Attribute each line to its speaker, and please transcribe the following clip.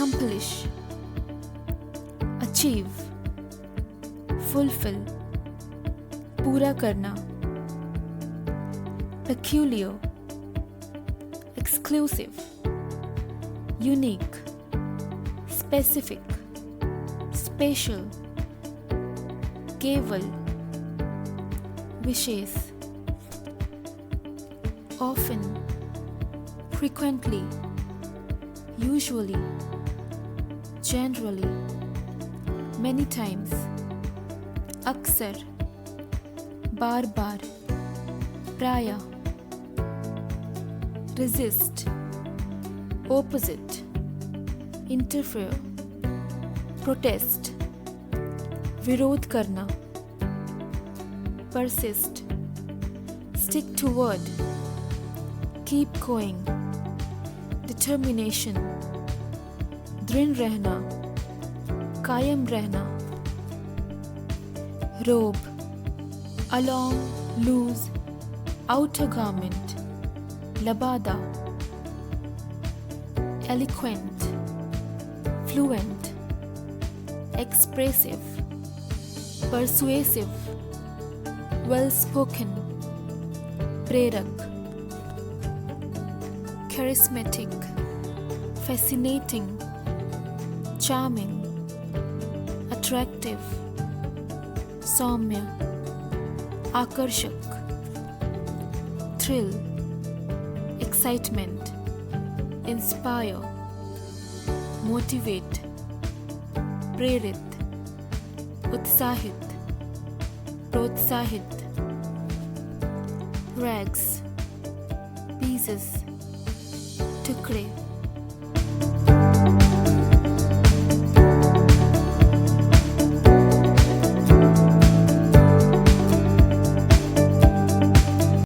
Speaker 1: accomplish, achieve, fulfill, पूरा करना, peculiar, exclusive, unique, specific, special, केवल, विशेष, often, frequently, usually, generally, many times, अक्सर, बार बार, प्राय, resist, opposite, interfere, protest, विरोध करना, persist, stick to word, keep going, determination, दृढ़ रहना, कायम रहना, robe, along, loose, outer garment, labada, eloquent, fluent, expressive, persuasive, well-spoken, प्रेरक, charismatic, fascinating, charming, attractive, सौम्य, आकर्षक, thrill, excitement, inspire, motivate, प्रेरित, उत्साहित, प्रोत्साहित, rags, pieces, टुकड़े,